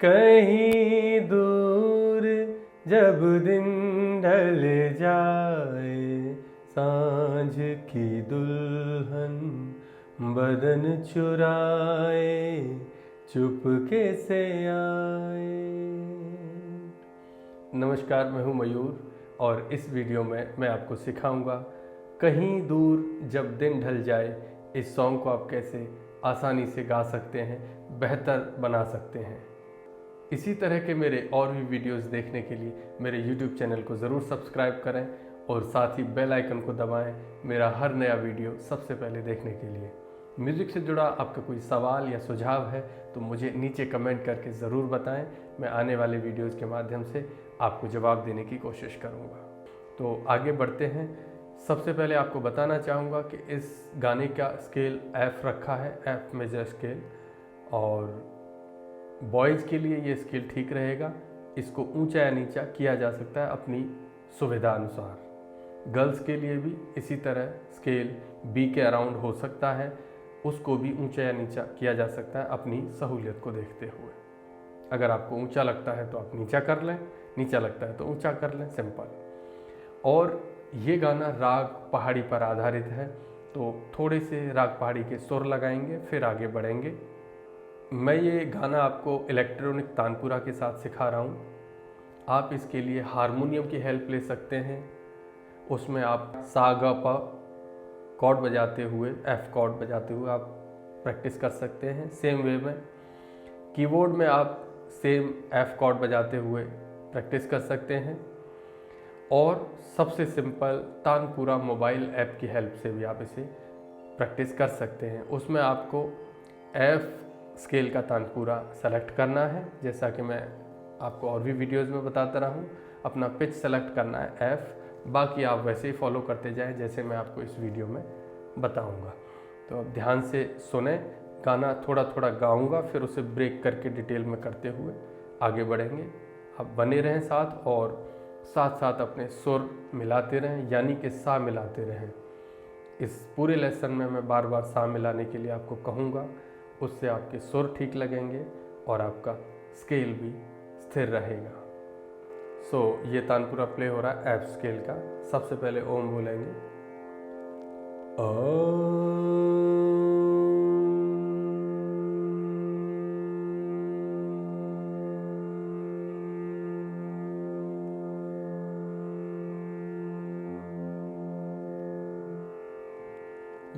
कहीं दूर जब दिन ढल जाए, सांझ की दुल्हन बदन चुराए चुपके से आए। नमस्कार, मैं हूँ मयूर और इस वीडियो में मैं आपको सिखाऊंगा कहीं दूर जब दिन ढल जाए इस सॉन्ग को आप कैसे आसानी से गा सकते हैं, बेहतर बना सकते हैं। इसी तरह के मेरे और भी वीडियोस देखने के लिए मेरे YouTube चैनल को ज़रूर सब्सक्राइब करें और साथ ही बेल आइकन को दबाएं मेरा हर नया वीडियो सबसे पहले देखने के लिए। म्यूज़िक से जुड़ा आपका कोई सवाल या सुझाव है तो मुझे नीचे कमेंट करके ज़रूर बताएं। मैं आने वाले वीडियोज़ के माध्यम से आपको जवाब देने की कोशिश करूँगा। तो आगे बढ़ते हैं। सबसे पहले आपको बताना चाहूँगा कि इस गाने का स्केल F रखा है, F मेजर स्केल, और बॉयज़ के लिए ये स्केल ठीक रहेगा। इसको ऊंचा या नीचा किया जा सकता है अपनी सुविधा अनुसार। गर्ल्स के लिए भी इसी तरह स्केल B के अराउंड हो सकता है, उसको भी ऊंचा या नीचा किया जा सकता है अपनी सहूलियत को देखते हुए। अगर आपको ऊंचा लगता है तो आप नीचा कर लें, नीचा लगता है तो ऊंचा कर लें, सिंपल। और ये गाना राग पहाड़ी पर आधारित है, तो थोड़े से राग पहाड़ी के सुर लगाएंगे फिर आगे बढ़ेंगे। मैं ये गाना आपको इलेक्ट्रॉनिक तानपुरा के साथ सिखा रहा हूँ। आप इसके लिए हारमोनियम की हेल्प ले सकते हैं। उसमें आप सा ग प कॉर्ड बजाते हुए, F कॉर्ड बजाते हुए आप प्रैक्टिस कर सकते हैं। सेम वे में कीबोर्ड में आप सेम F कॉर्ड बजाते हुए प्रैक्टिस कर सकते हैं। और सबसे सिंपल तानपुरा मोबाइल ऐप की हेल्प से भी आप इसे प्रैक्टिस कर सकते हैं। उसमें आपको F स्केल का तानपुरा सेलेक्ट करना है, जैसा कि मैं आपको और भी वीडियोस में बताता रहा हूँ। अपना पिच सेलेक्ट करना है F, बाकी आप वैसे ही फॉलो करते जाएं जैसे मैं आपको इस वीडियो में बताऊँगा। तो अब ध्यान से सुने, गाना थोड़ा थोड़ा गाऊँगा फिर उसे ब्रेक करके डिटेल में करते हुए आगे बढ़ेंगे। आप बने रहें साथ और साथ साथ अपने सुर मिलाते रहें, यानी कि सा मिलाते रहें। इस पूरे लेसन में मैं बार बार सा मिलाने के लिए आपको कहूँगा, उससे आपके सुर ठीक लगेंगे और आपका स्केल भी स्थिर रहेगा। ये तानपुरा प्ले हो रहा है F स्केल का। सबसे पहले ओम बोलेंगे,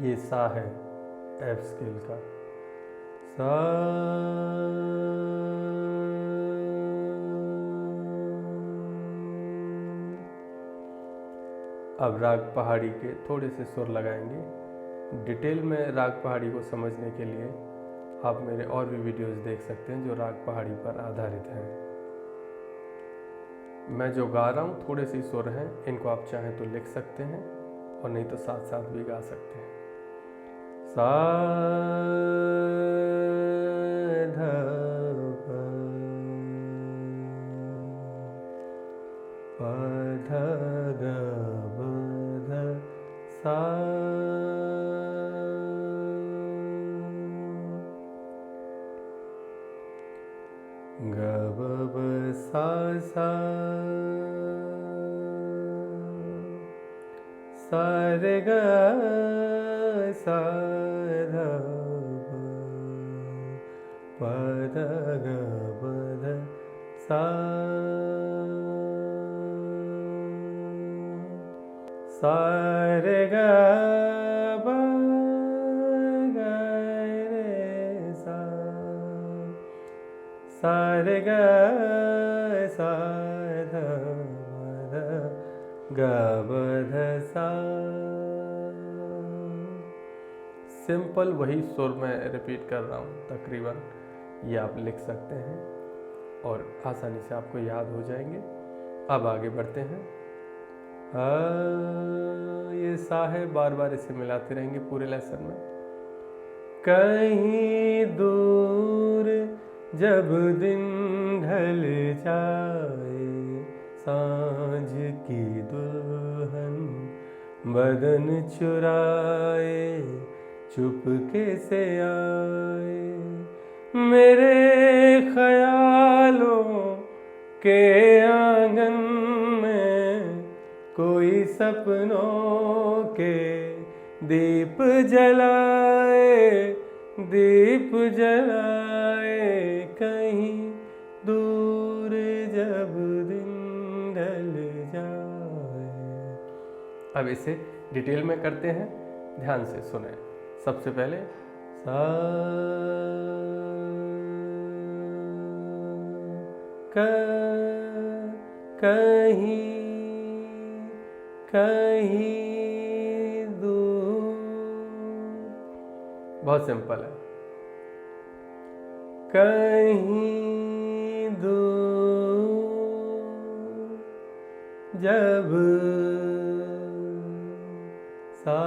ये सा है F स्केल का। सा अब राग पहाड़ी के थोड़े से सुर लगाएंगे। डिटेल में राग पहाड़ी को समझने के लिए आप मेरे और भी वीडियोस देख सकते हैं जो राग पहाड़ी पर आधारित हैं। मैं जो गा रहा हूँ थोड़े से सुर हैं, इनको आप चाहें तो लिख सकते हैं और नहीं तो साथ साथ भी गा सकते हैं। सा ध प ध ग ब ध सा ग ब ब सा सा सा रे ग सा ध प ध ग ब ध सा सा रे ग ब ग रे सा सा रे ग सा ध ब ध ग ब ध सा। सिंपल वही सुर में रिपीट कर रहा हूँ तकरीबन, ये आप लिख सकते हैं और आसानी से आपको याद हो जाएंगे। अब आगे बढ़ते हैं। ये सा है, बार बार इसे मिलाते रहेंगे पूरे लेसन में। कहीं दूर जब दिन ढल जाए, सांझ की दुल्हन बदन चुराए चुपके से आए, मेरे ख्याल के आंगन में कोई सपनों के दीप जलाए, दीप जलाए कहीं दूर जब दिन ढल जाए। अब इसे डिटेल में करते हैं, ध्यान से सुने। सबसे पहले सा कहीं कहीं दूर, बहुत सिंपल है। कहीं दूर जब सा,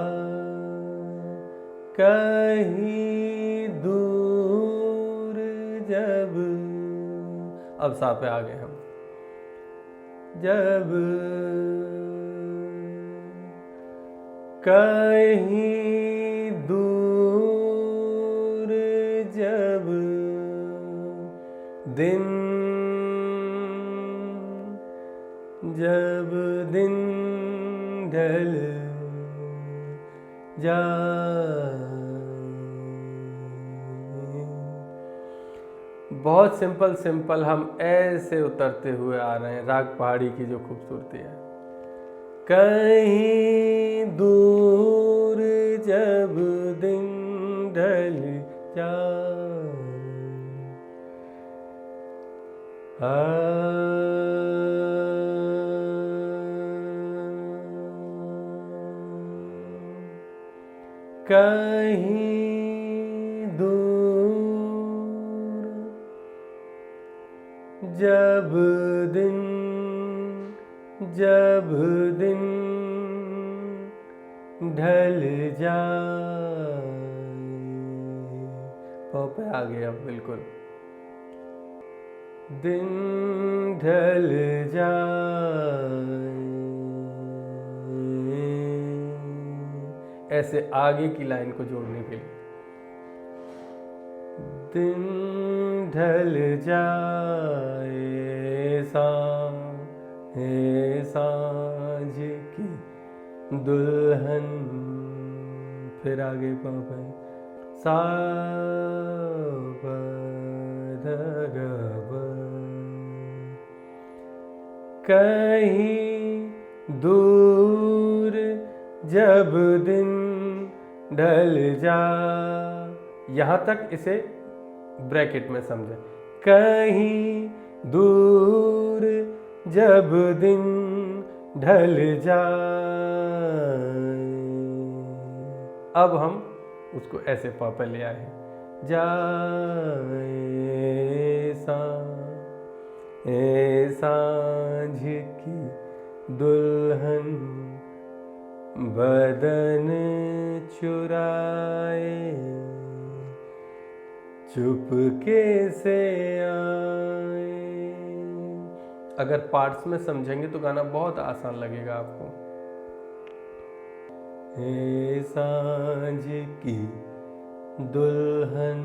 कहीं दूर जब, अब सा पे आ गए हम, जब कहीं दूर जब दिन, जब दिन ढल जाए। बहुत सिंपल सिंपल हम ऐसे उतरते हुए आ रहे हैं, राग पहाड़ी की जो खूबसूरती है। कहीं दूर जब दिन ढल जाए, कहीं दूर जब दिन, जब दिन ढल जाए। पाँव पे आ गए अब बिल्कुल। दिन ढल जाए, ऐसे आगे की लाइन को जोड़ने के लिए। दिन ढल जाए सांझ की दुल्हन, फिर आगे पापा सा कहीं दूर जब दिन ढल जा, यहाँ तक इसे ब्रैकेट में समझे। कहीं दूर जब दिन ढल जाए, अब हम उसको ऐसे पापा ले आए हैं। जाए सांझ की दुल्हन बदन चुराए, चुपके से आए। अगर पार्ट्स में समझेंगे तो गाना बहुत आसान लगेगा आपको। हे सांझ की दुल्हन,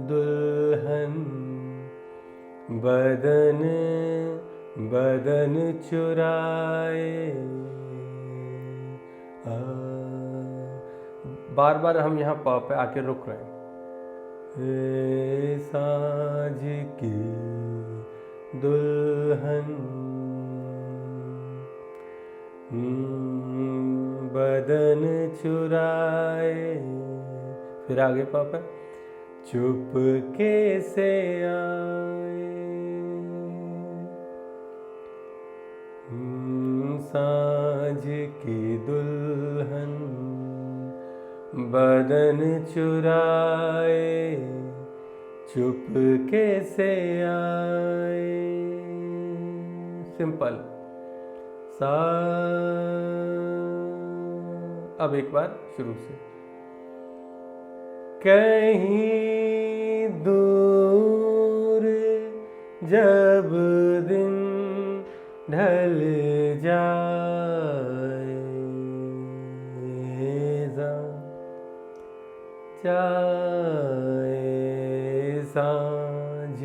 दुल्हन बदन बदन चुराए। बार बार हम यहाँ प पे आके रुक रहे हैं। हे सांझ की दुल्हन बदन चुराए, फिर आगे पापा चुपके से आए। सांझ की दुल्हन बदन चुराए, चुपके से आए। सिंपल सा। अब एक बार शुरू से। कहीं दूर जब दिन ढल जाए, जाए सांझ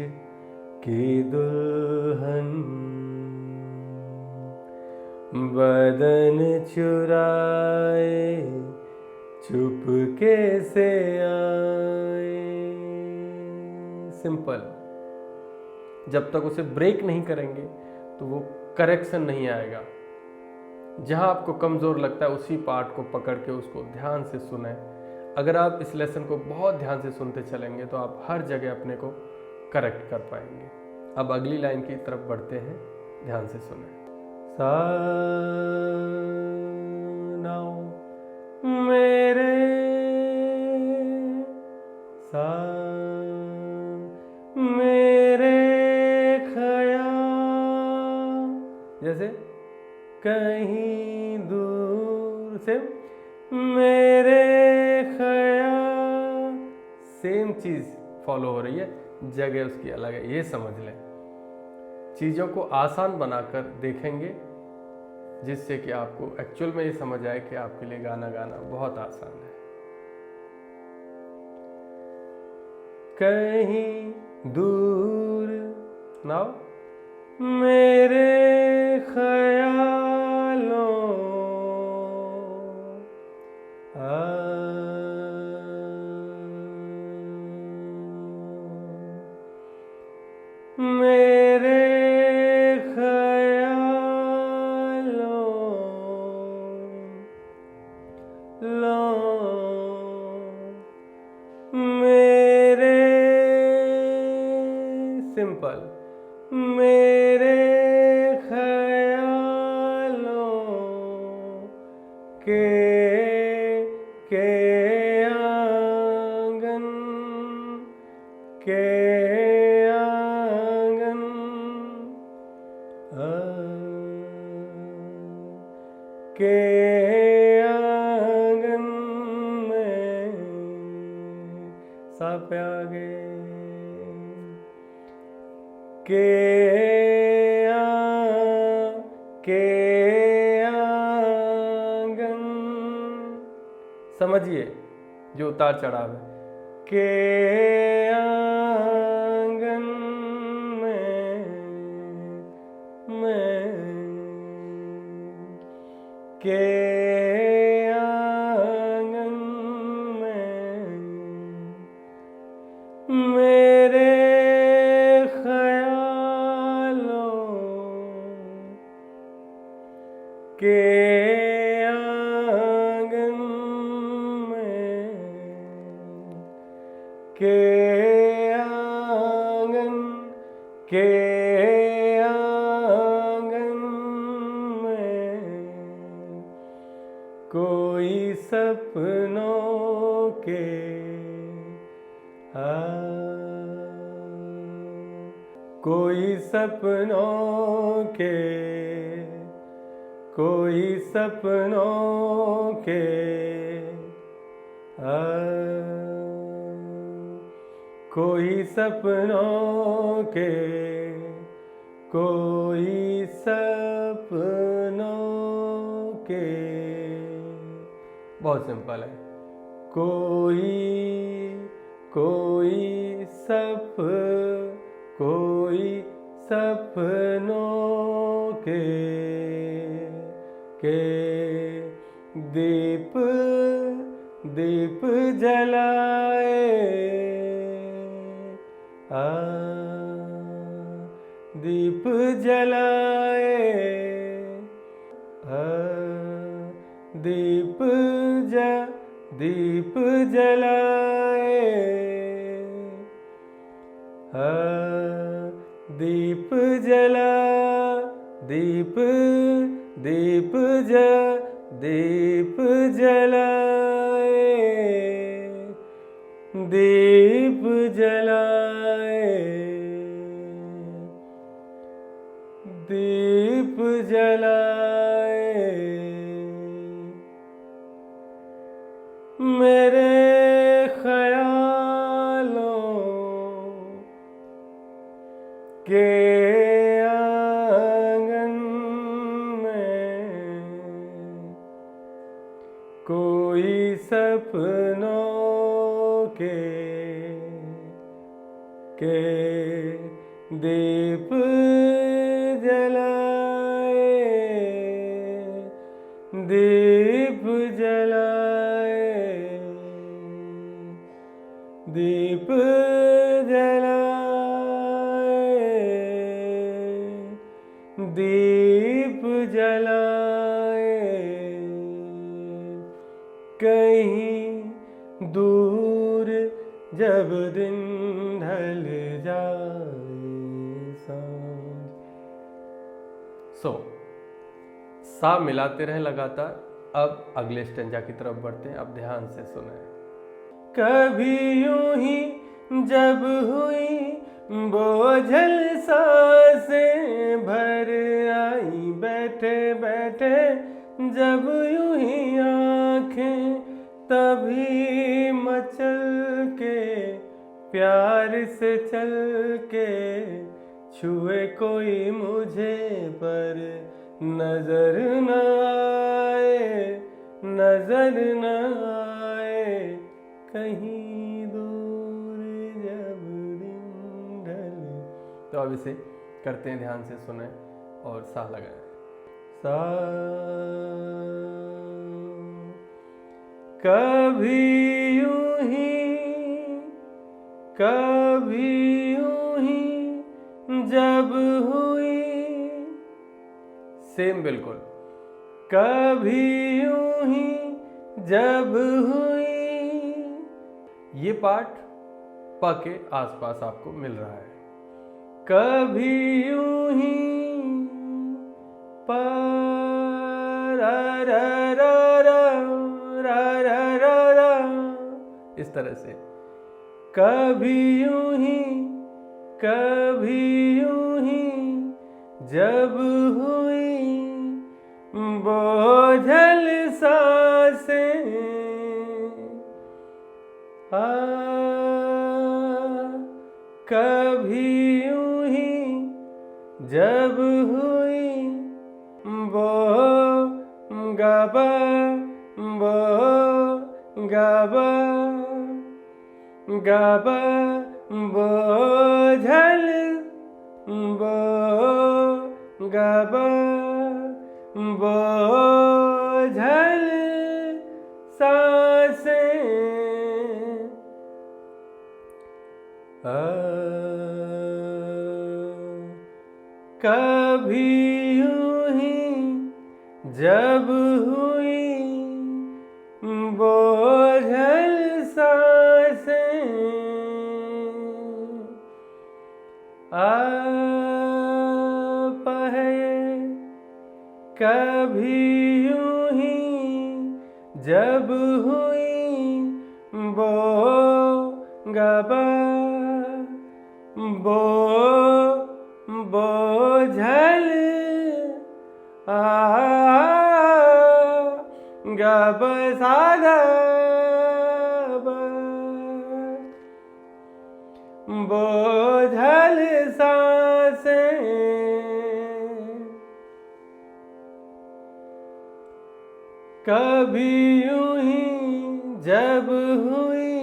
की दुल्हन बदन चुराए चुपके से आए। सिंपल। जब तक उसे ब्रेक नहीं करेंगे तो वो करेक्शन नहीं आएगा। जहां आपको कमजोर लगता है उसी पार्ट को पकड़ के उसको ध्यान से सुने। अगर आप इस लेसन को बहुत ध्यान से सुनते चलेंगे तो आप हर जगह अपने को करेक्ट कर पाएंगे। अब अगली लाइन की तरफ बढ़ते हैं, ध्यान से सुने। सा नाउ मेरे सा मेरे ख्याल, जैसे कहीं दूर से मेरे ख्याल, सेम चीज फॉलो हो रही है, जगह उसकी अलग है, ये समझ लें। चीज़ों को आसान बनाकर देखेंगे जिससे कि आपको एक्चुअल में ये समझ आए कि आपके लिए गाना गाना बहुत आसान है। कहीं दूर नाउ मेरे ख्यालों मेरे ख्यालों लो मेरे, सिंपल, मेरे ख्यालों के आंगन के आंगन के आंगन में सा पे आगे के आंगन, समझिए जो उतार चढ़ाव है। के आंगन में के आंगन में मेरे ख्यालों के आंगन में के आंगन के आंगन में कोई सपनों के कोई सपनों के कोई सपनों के कोई सपनों के कोई सपनों के, बहुत सिंपल है। कोई कोई सपनों के दीप दीप जलाए दीप जलाए दीप जलाए दीप जला दीप दीप दीप जलाए दीप जलाए दीप जलाए मेरे ख्यालों के आंगन में कोई सपनों के दीप जलाए, दीप जलाए, दीप जलाए, दीप जलाए, कहीं दूर जब दिन ढल जाए सांझ। सा मिलाते रहे लगातार। अब अगले स्टेंजा की तरफ बढ़ते हैं, अब ध्यान से सुने। कभी यूं ही जब हुई बोझल सांसें भर आई, बैठे बैठे जब यूं ही आंखें तभी मचल के प्यार से चल के छुए कोई मुझे पर नजर न आए, नजर न आए, कहीं दूर जब दिन ढले। तो अब इसे करते हैं, ध्यान से सुने और सा लगाएं। सा कभी यूं ही, कभी यूं ही जब हुई, सेम बिल्कुल, कभी यूं ही जब हुई। ये पार्ट प के आसपास आपको मिल रहा है। कभी यूं ही प रा रा रा रा रा रा रा रा, इस तरह से। कभी यूं ही, कभी यूं ही जब हुई बोझल सांसें, कभी यूं ही जब हुई बो गाबा, बो गाबा, गाबा बोझल, बो गाबा बोझल सांसें, कभी यूं ही जब हुई बोझल सांसें, आप है कभी यूं ही जब हुई बो गाबा, बो बोझल गब सादा बोझल सांसें, कभी यूं ही जब हुई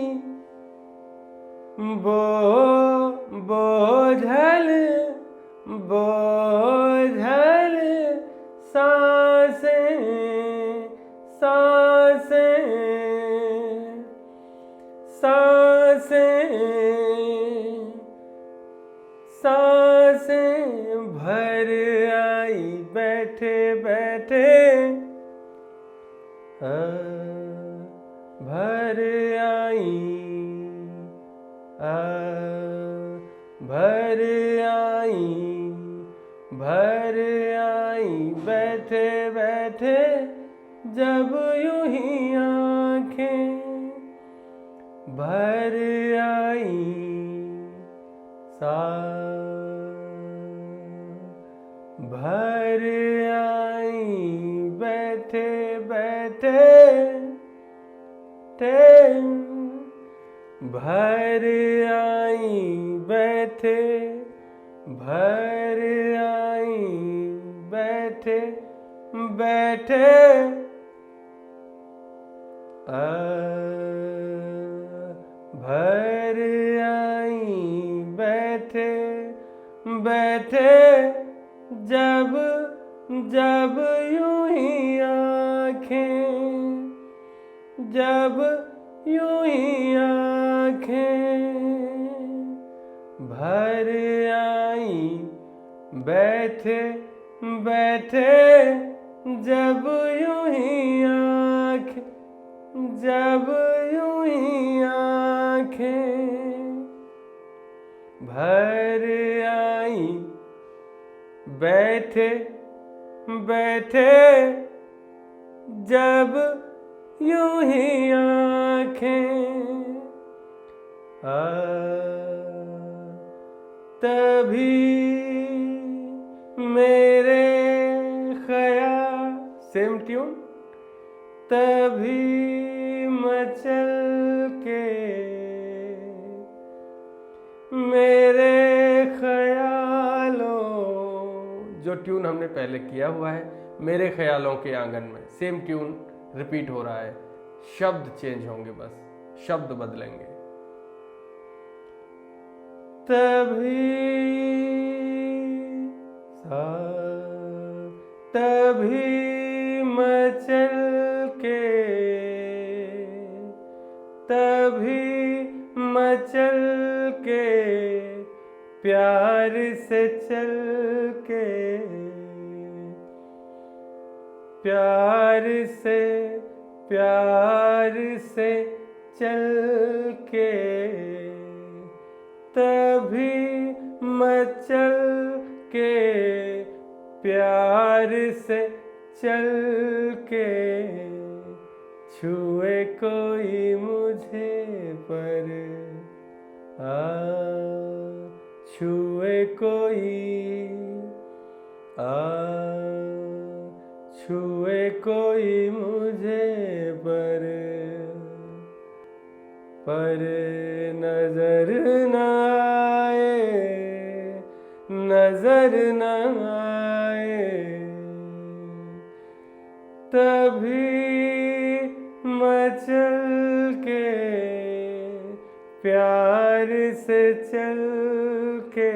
बोझल, बोझल सांसें, सांसें, सांसें, सांसें भर आई बैठे बैठे, भर आई, भर आई, भर आई बैठे बैठे जब यूं ही आँखें भर आई, सा भर आई बैठे बैठे टे, भर आई बैठे, भर आई बैठे बैठे, भर आई बैठे बैठे जब जब यूं ही आँखें, जब यूं ही आँखें भर आई, बैठे बैठे जब यूं ही आँखें, जब यूं ही आँखें भर आई, बैठे बैठे जब यूं ही आँखें तभी मेरे ख्याल, सेम ट्यून, तभी मचल के मेरे ख्यालों, जो ट्यून हमने पहले किया हुआ है, मेरे ख्यालों के आंगन में, सेम ट्यून रिपीट हो रहा है, शब्द चेंज होंगे, बस शब्द बदलेंगे। तभी तभी मचल के, तभी मचल के प्यार से चल के, प्यार से चल के, तभी मचल के प्यार से चल के छुए कोई मुझे पर छुए कोई छुए कोई मुझे पर नजर न आए, नजर न आए, तभी मचल के प्यार से चल के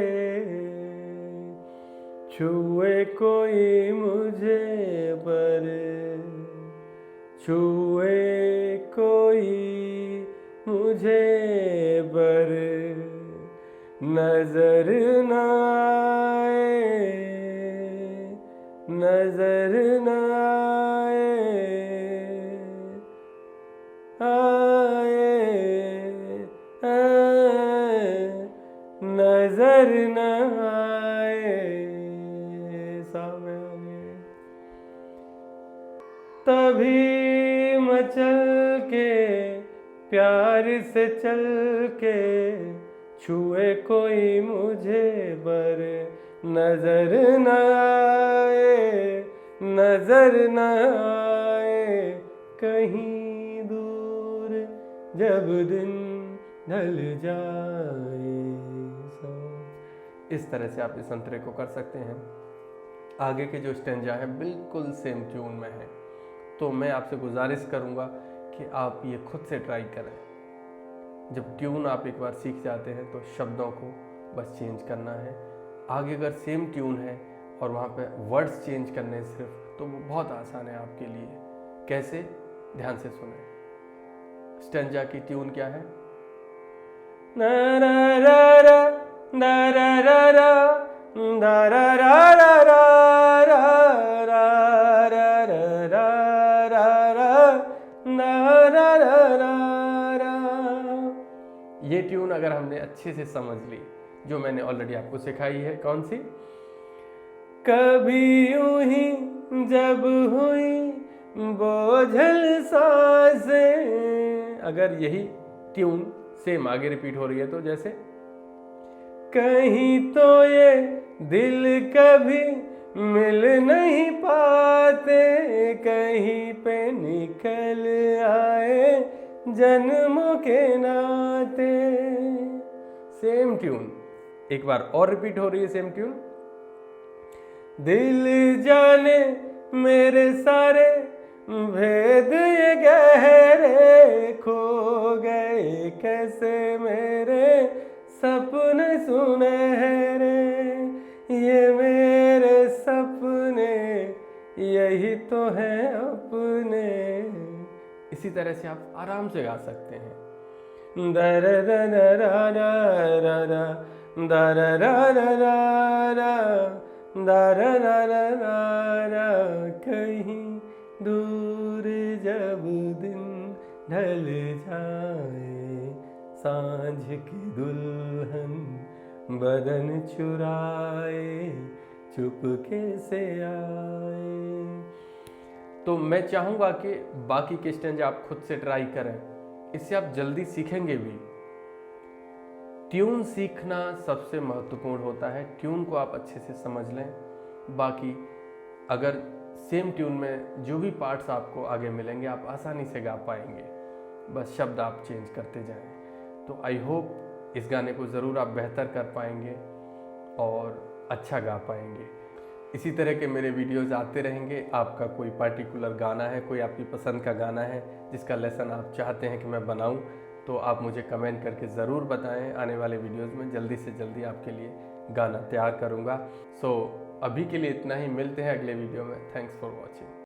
छुए कोई मुझे पर छुए कोई मुझे पर नजर न आए, नजर न नजर न आए सामने, तभी मचल के प्यार से चल के छुए कोई मुझे पर नजर न आए, नजर न आए कहीं दूर जब दिन ढल जाए। इस तरह से आप इस अंतरे को कर सकते हैं। आगे के जो स्टेंजा है बिल्कुल सेम ट्यून में है, तो मैं आपसे गुजारिश करूंगा कि आप ये खुद से ट्राई करें। जब ट्यून आप एक बार सीख जाते हैं तो शब्दों को बस चेंज करना है। आगे अगर सेम ट्यून है और वहाँ पे वर्ड्स चेंज करने हैं सिर्फ, तो वो बहुत आसान है आपके लिए। कैसे? ध्यान से सुने। स्टेंजा की ट्यून क्या है? ना रा रा रा ना रा रा रा ना रा रा रा रा रा रा रा रा रा ना रा रा रा। ये ट्यून अगर हमने अच्छे से समझ ली, जो मैंने ऑलरेडी आपको सिखाई है, कौन सी? कभी यूं ही जब हुई बोझल सांसें, अगर यही ट्यून सेम आगे रिपीट हो रही है तो जैसे कहीं तो ये दिल कभी मिल नहीं पाते, कहीं पे निकल आए जन्मों के नाते। सेम ट्यून एक बार और रिपीट हो रही है, सेम ट्यून। दिल जाने मेरे सारे भेद ये गहरे, खो गए कैसे मेरे सपने सुनहरे। तो हैं अपने। इसी तरह से आप आराम से गा सकते हैं। दर दर दर दर दर दर दर दर कहीं दूर जब दिन ढल जाए, सांझ की दुल्हन बदन चुराए, चुपके से आए। तो मैं चाहूँगा कि बाकी के स्टेंज आप खुद से ट्राई करें, इससे आप जल्दी सीखेंगे भी। ट्यून सीखना सबसे महत्वपूर्ण होता है, ट्यून को आप अच्छे से समझ लें। बाकी अगर सेम ट्यून में जो भी पार्ट्स आपको आगे मिलेंगे आप आसानी से गा पाएंगे, बस शब्द आप चेंज करते जाएं। तो आई होप इस गाने को ज़रूर आप बेहतर कर पाएंगे और अच्छा गा पाएंगे। इसी तरह के मेरे वीडियोज़ आते रहेंगे। आपका कोई पर्टिकुलर गाना है, कोई आपकी पसंद का गाना है जिसका लेसन आप चाहते हैं कि मैं बनाऊं, तो आप मुझे कमेंट करके ज़रूर बताएं। आने वाले वीडियोज़ में जल्दी से जल्दी आपके लिए गाना तैयार करूंगा। सो अभी के लिए इतना ही, मिलते हैं अगले वीडियो में। Thanks for watching.